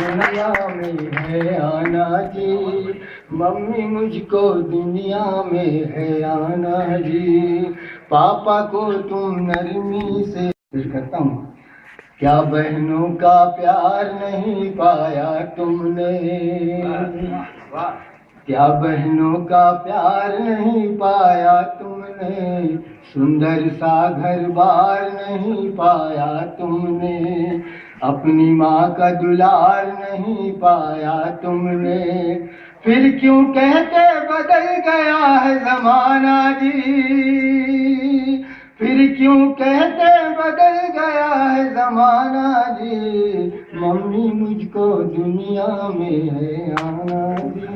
दुनिया में है आना जी, मम्मी मुझको दुनिया में है आना जी। पापा को तुम नरमी से करता हूँ, क्या बहनों का प्यार नहीं पाया तुमने, क्या बहनों का प्यार नहीं पाया तुमने, सुंदर सा घर बार नहीं पाया तुमने, अपनी माँ का दुलार नहीं पाया तुमने। फिर क्यों कहते बदल गया है जमाना जी, फिर क्यों कहते बदल गया है जमाना जी, मम्मी मुझको दुनिया में है आना जी,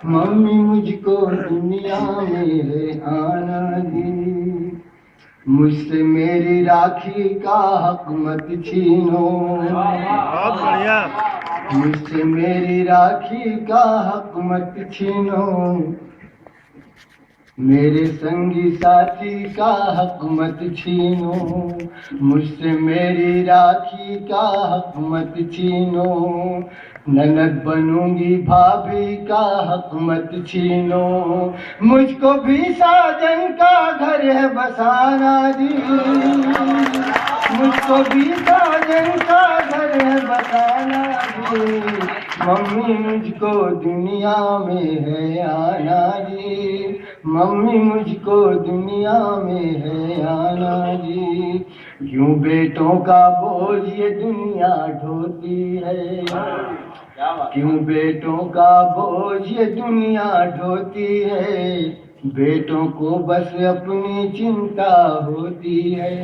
मम्मी मुझको दुनिया में है आना जी। मुझसे मेरी राखी का हक मत छीनो, बहुत बढ़िया। मुझसे मेरी राखी का हक मत छीनो, मेरे संगी साथी का हक मत छीनो, मुझसे मेरी राखी का हक मत छीनो, ननद बनूंगी भाभी का हक मत छीनो, मुझको भी साजन का घर है बसाना जी, मुझको भी साजन का घर है बसाना जी, मम्मी मुझको दुनिया में है आना जी, मम्मी मुझको दुनिया में है आना जी। यूं बेटों का बोझ ये दुनिया ढोती है, क्यों बेटों का बोझ ये दुनिया ढोती है, बेटों को बस अपनी चिंता होती है,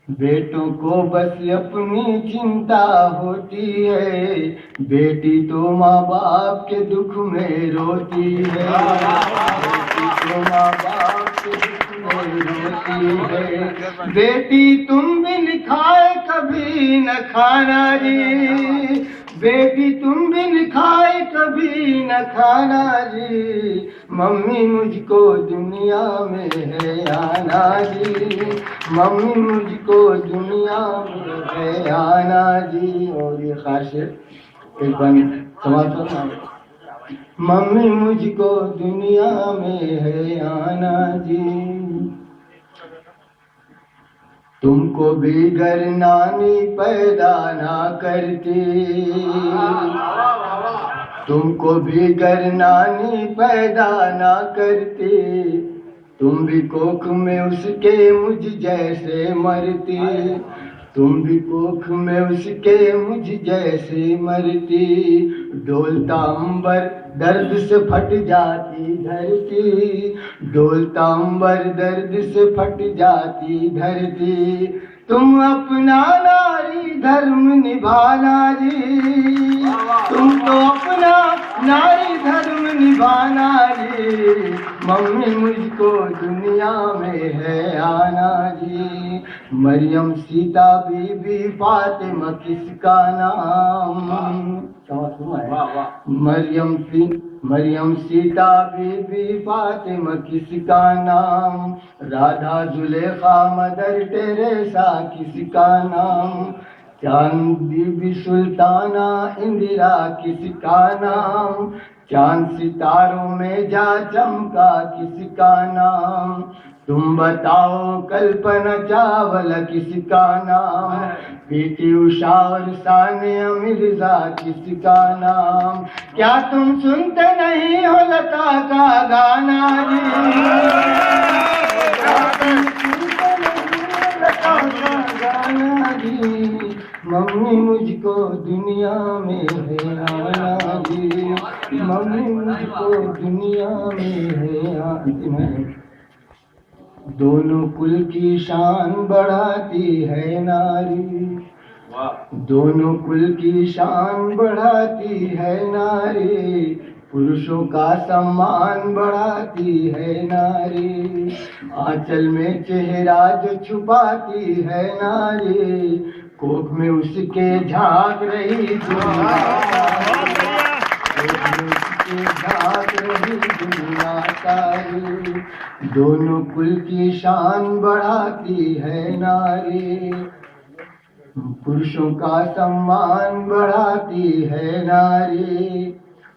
बेटों को बस अपनी चिंता होती है, बेटी तो माँ बाप के दुख में रोती है, बेटी तो माँ बाप के दुख में रोती है, बेटी तुम बिन खाए कभी न खाना जी, बेटी तुम बिन खाए कभी न खाना जी, मम्मी मुझको दुनिया में है आना जी, मम्मी मुझको दुनिया में है आना जी। और ये खास एक बार समाप्त करना, मम्मी मुझको दुनिया में है आना जी। तुमको भी घर नानी पैदा ना करती, तुमको भी घर नानी पैदा ना करती, तुम भी कोख में उसके मुझ जैसे मरती, तुम भी कोख में उसके मुझ जैसे मरती, डोलता अंबर दर्द से फट जाती धरती, डोलता अंबर दर्द से फट जाती धरती, तुम अपना नारी धर्म निभाना जी, तुम तो अपना नारी धर्म निभाना जी, मम्मी मुझको दुनिया में है आना जी। मरियम सीता बीबी फातिमा किसका नाम, मरियम सीता बीबी फातिमा किसका नाम, राधा जुलेखा मदर टेरेसा किसका नाम, चांद बीबी सुल्ताना इंदिरा किसका नाम, चांद सितारों में जा चमका किसका नाम, तुम बताओ कल्पना चावला किसका नाम, पीटी उषा और सानिया मिर्जा किसका नाम, क्या तुम सुनते नहीं हो लता का गाना जी, क्या तुम सुनते नहीं हो लता का गाना जी, मम्मी मुझको दुनिया में है आना जी, मम्मी मुझको दुनिया में है आना। दोनों कुल की शान बढ़ाती है नारी, दोनों कुल की शान बढ़ाती है नारी, पुरुषों का सम्मान बढ़ाती है नारी, आंचल में चेहरा जो छुपाती है नारी, कोख में उसके झांक रही दुनिया, झांक रही दुनिया सारी, दोनों कुल की शान बढ़ाती है नारी। पुरुषों का सम्मान बढ़ाती है नारी,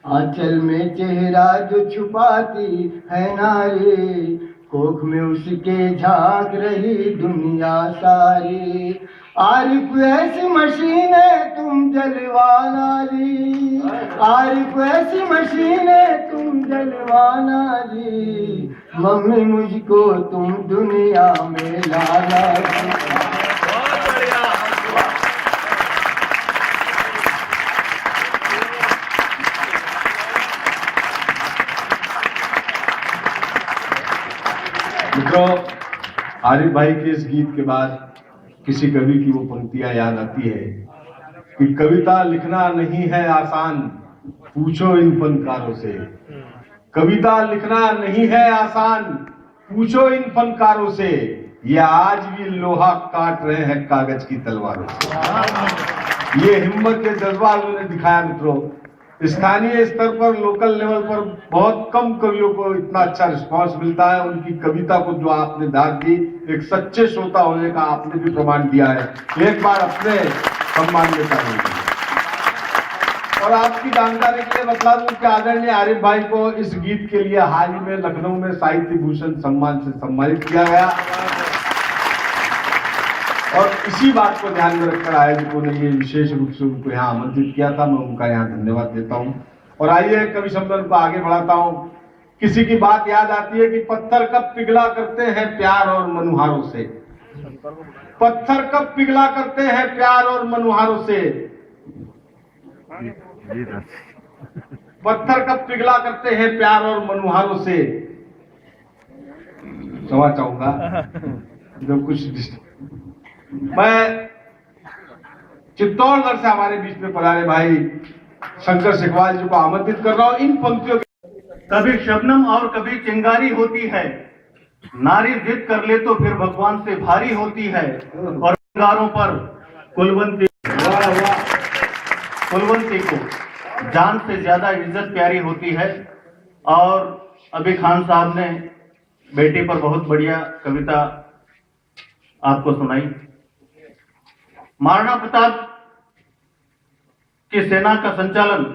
आंचल में चेहरा जो छुपाती है नारी, कोख में उसके झांक रही दुनिया सारी। आरिफ ऐसी मशीन है तुम जलवा नारी, आरिफ ऐसी मशीन है तुम जलवा नारी, मम्मी मुझको तुम दुनिया में लाना। मित्रों, आरिफ भाई के इस गीत के बाद किसी कवि की वो पंक्तियां याद आती है कि कविता लिखना नहीं है आसान, पूछो इन फनकारों से। कविता लिखना नहीं है आसान, पूछो इन फनकारों से, ये आज भी लोहा काट रहे हैं कागज की तलवारों से। ये हिम्मत के जज्बा उन्होंने दिखाया। मित्रों, स्थानीय स्तर पर, लोकल लेवल पर बहुत कम कवियों को इतना अच्छा रिस्पांस मिलता है। उनकी कविता को जो आपने दाद दी, एक सच्चे श्रोता होने का आपने भी प्रमाण दिया है। एक बार अपने सम्मान लेता हूं। और आपकी जानकारी के लिए बता दूं कि आदरणीय आरिफ भाई को इस गीत के लिए हाल ही में लखनऊ में साहित्य भूषण सम्मान से सम्मानित किया गया। और इसी बात को ध्यान में रखकर आयोजकों ने ये विशेष रूप से उनको यहाँ आमंत्रित किया था। मैं उनका यहाँ धन्यवाद देता हूँ। और आइए कवि सम्मेलन को आगे बढ़ाता हूँ। किसी की बात याद आती है कि पत्थर कब पिघला करते हैं प्यार और मनुहारों से, पत्थर कब पिघला करते हैं प्यार और मनुहारों से, पत्थर कब पिघला करते हैं प्यार और मनुहारों से। क्षमा चाहूंगा जब कुछ मैं चित्तौड़गढ़ से हमारे बीच में पधारे भाई शंकर शेखवाल जी को आमंत्रित कर रहा हूं। इन पंक्तियों कभी शबनम और कभी चिंगारी होती है, नारी जिद कर ले तो फिर भगवान से भारी होती है। और चिंगारों पर कुलवंती को जान से ज्यादा इज्जत प्यारी होती है। और अभी खान साहब ने बेटी पर बहुत बढ़िया कविता आपको सुनाई। महाराणा प्रताप की सेना का संचालन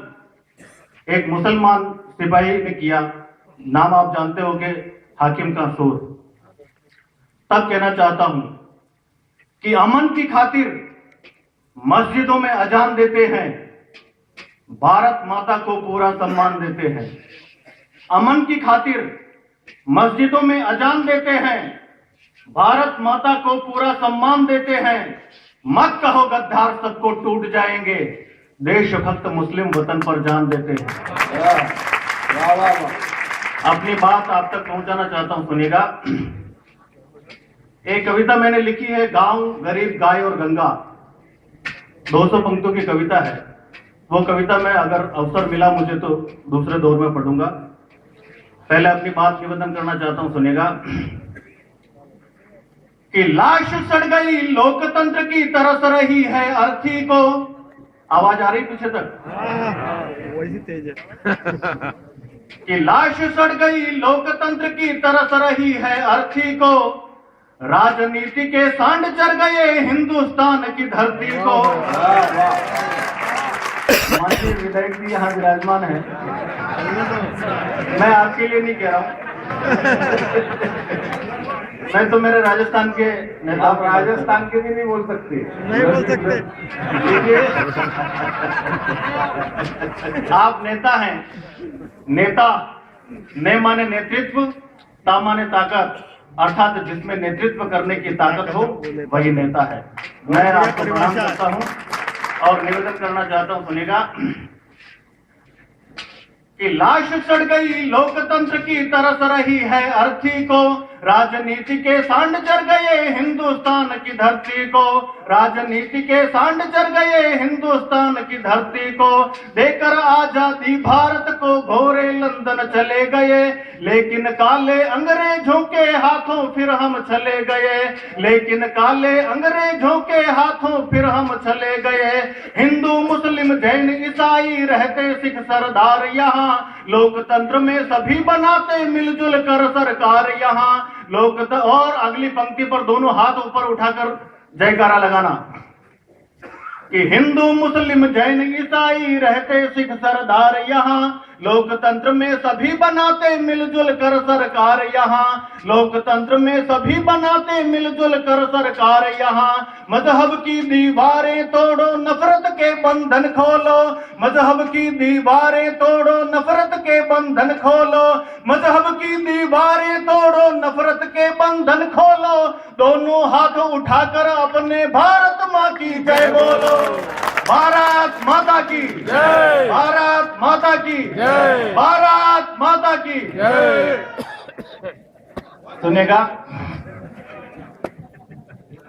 एक मुसलमान सिपाही ने किया। नाम आप जानते होंगे, हाकिम का सूर। तब कहना चाहता हूं कि अमन की खातिर मस्जिदों में अजान देते हैं, भारत माता को पूरा सम्मान देते हैं। अमन की खातिर मस्जिदों में अजान देते हैं, भारत माता को पूरा सम्मान देते हैं। मत कहो गद्दार सबको टूट जाएंगे, देशभक्त मुस्लिम वतन पर जान देते हैं। अपनी बात आप तक पहुंचाना चाहता हूं, सुनिएगा। एक कविता मैंने लिखी है, गांव गरीब गाय और गंगा। 200 पंक्तियों की कविता है। वो कविता मैं अगर अवसर मिला मुझे तो दूसरे दौर में पढ़ूंगा। पहले अपनी बात निवेदन करना चाहता हूं, सुनिएगा। कि लाश सड़ गई लोकतंत्र की तरस रही है अर्थी को। आवाज आ रही पीछे तक? वही तेज है। कि लाश सड़ गई लोकतंत्र की तरस रही है अर्थी को, राजनीति के सांड चढ़ गए हिंदुस्तान की धरती को। माननीय विधायक जी यहाँ विराजमान है, मैं आपके लिए नहीं कह रहा हूं, मैं तो मेरे राजस्थान के नेता। आप राजस्थान के भी नहीं बोल सकते, नहीं बोल सकते। देखिए, आप नेता हैं। नेता ने माने नेतृत्व, ता माने ताकत, अर्थात जिसमें नेतृत्व करने की ताकत हो वही नेता है। मैं आपको प्रणाम करता हूं और निवेदन करना चाहता हूं, सुनिएगा। कि लाश सड़ गई लोकतंत्र की तरस रही है अर्थी को, राजनीति के सांड चढ़ गए हिंदुस्तान की धरती को, राजनीति के सांड चढ़ गए हिंदुस्तान की धरती को। देकर आजादी भारत को घोरे लंदन चले गए, लेकिन काले अंग्रेजों के हाथों फिर हम चले गए, लेकिन काले अंग्रेजों के हाथों फिर हम चले गए। हिंदू मुस्लिम जैन ईसाई रहते सिख सरदार यहाँ, लोकतंत्र में सभी बनाते मिलजुल कर सरकार यहाँ। और अगली पंक्ति पर दोनों हाथ ऊपर उठाकर जयकारा लगाना। कि हिंदू मुस्लिम जैन ईसाई रहते सिख सरदार यहाँ, लोकतंत्र में सभी बनाते मिलजुल कर सरकार यहाँ, लोकतंत्र में सभी बनाते मिलजुल कर सरकार यहाँ। मजहब की दीवारें तोड़ो नफरत के बंधन खोलो, मजहब की दीवारें तोड़ो नफरत के बंधन खोलो, मजहब की दीवारें तोड़ो नफरत के बंधन खोलो, दोनों हाथ उठाकर अपने भारत माँ की जय बोलो। भारत माता की जय, भारत माता की जय, भारत माता की जय। सुनेगा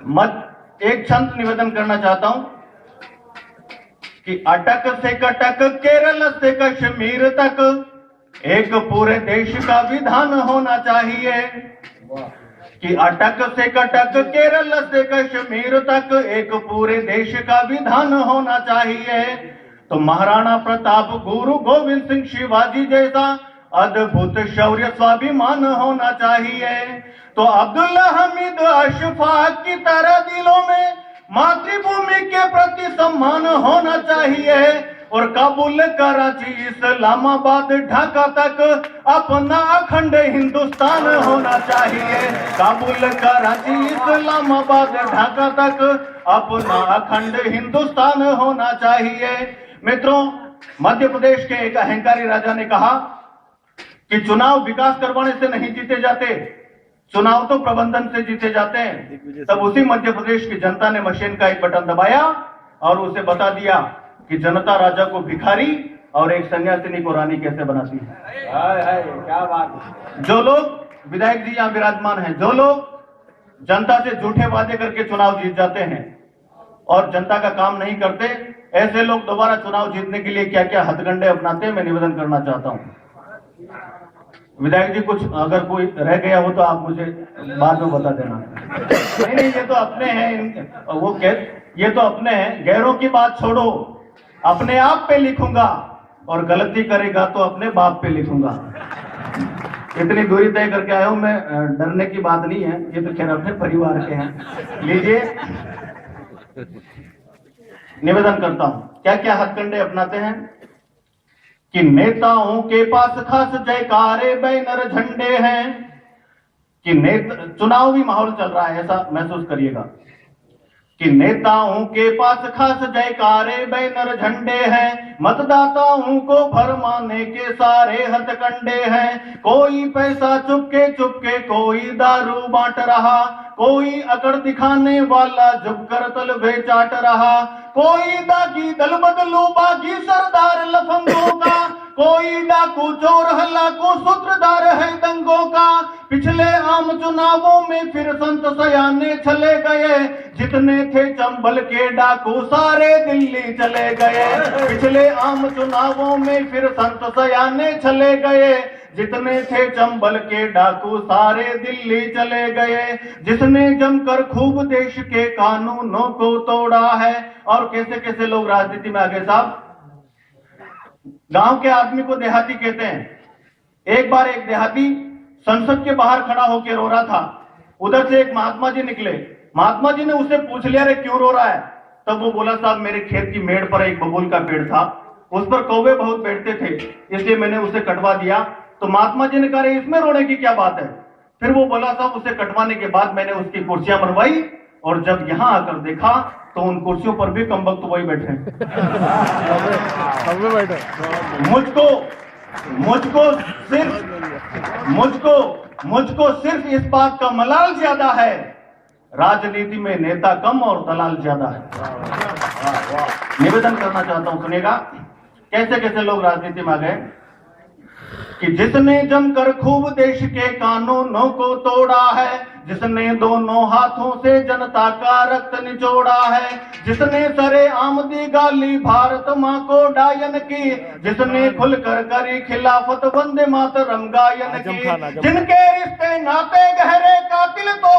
मत एक छंद निवेदन करना चाहता हूं कि अटक से कटक केरल से कश्मीर तक एक पूरे देश का विधान होना चाहिए, कि अटक से कटक केरल से कश्मीर तक एक पूरे देश का विधान होना चाहिए। तो महाराणा प्रताप गुरु गोविंद सिंह शिवाजी जैसा अद्भुत शौर्य स्वाभिमान होना चाहिए। तो अब्दुल हमीद अशफाक की तरह दिलों में मातृभूमि के प्रति सम्मान होना चाहिए, और काबुल कराची इस्लामाबाद ढाका तक अपना अखंड हिंदुस्तान होना चाहिए, काबुल कराची इस्लामाबाद ढाका तक अपना अखंड हिंदुस्तान होना चाहिए। मित्रों, मध्य प्रदेश के एक अहंकारी राजा ने कहा कि चुनाव विकास करवाने से नहीं जीते जाते, चुनाव तो प्रबंधन से जीते जाते हैं। तब उसी मध्य प्रदेश की जनता ने मशीन का एक बटन दबाया और उसे बता दिया कि जनता राजा को भिखारी और एक सन्यासिनी को रानी कैसे बनाती है। क्या बात। जो लोग विधायक जी यहाँ विराजमान हैं, जो लोग जनता से झूठे वादे करके चुनाव जीत जाते हैं और जनता का काम नहीं करते, ऐसे लोग दोबारा चुनाव जीतने के लिए क्या क्या हथकंडे अपनाते हैं, मैं निवेदन करना चाहता हूं। विधायक जी, कुछ अगर कोई रह गया हो तो आप मुझे बाद में बता देना। नहीं, ये तो अपने हैं, वो ये तो अपने हैं। गैरों की बात छोड़ो, अपने आप पे लिखूंगा और गलती करेगा तो अपने बाप पे लिखूंगा। इतनी दूरी तय करके आया हूं मैं, डरने की बात नहीं है, ये तो खैर अपने परिवार के हैं। लीजिए, निवेदन करता हूं, क्या क्या हथकंडे अपनाते हैं कि नेताओं के पास खास जयकारे बैनर झंडे हैं, कि चुनावी माहौल चल रहा है ऐसा महसूस करिएगा, कि नेताओं के पास खास जयकारे बैनर झंडे हैं, मतदाताओं को भरमाने के सारे हथकंडे हैं। कोई पैसा चुपके चुपके कोई दारू बांट रहा, कोई अकड़ दिखाने वाला झुककर तलबे चाट रहा, कोई दागी दल बदलू बागी सरदार लफंगों का, कोई डाकू चोर हल्लाकू सूत्रधार है दंगों का। पिछले आम चुनावों में फिर संत सयाने चले गए, जितने थे चंबल के डाकू सारे दिल्ली चले गए। पिछले आम चुनावों में फिर संत सयाने चले गए, जितने थे चंबल के डाकू सारे दिल्ली चले गए। जिसने जमकर खूब देश के कानूनों को तोड़ा है। और कैसे कैसे लोग राजनीति में आ गए साहब। गांव के आदमी को देहाती कहते हैं। एक बार एक देहाती संसद के बाहर खड़ा होकर रो रहा था। उधर से एक महात्मा जी निकले। महात्मा जी ने उससे पूछ लिया, रे क्यों रो रहा है? तब वो बोला, साहब मेरे खेत की मेड़ पर एक बबूल का पेड़ था, उस पर कौवे बहुत बैठते थे, इसलिए मैंने उसे कटवा दिया। तो महात्मा जी ने कहा, इसमें रोने की क्या बात है? फिर वो बोला, साहब उसे कटवाने के बाद मैंने उसकी कुर्सियां बनवाई और जब यहां आकर देखा तो उन कुर्सियों पर भी कम वक्त वही बैठे। मुझको सिर्फ इस बात का मलाल ज्यादा है, राजनीति में नेता कम और दलाल ज्यादा है। निवेदन करना चाहता हूं, सुनेगा कैसे कैसे लोग राजनीति में आ गए कि जिसने जमकर खूब देश के कानूनों को तोड़ा है, जिसने दोनों हाथों से जनता का रक्त निचोड़ा है, जिसने सरे आमदी गाली भारत माँ को डायन की, जिसने खुलकर करी खिलाफत वंदे मातरम गायन की, जिनके रिश्ते नाते गहरे कातिल तो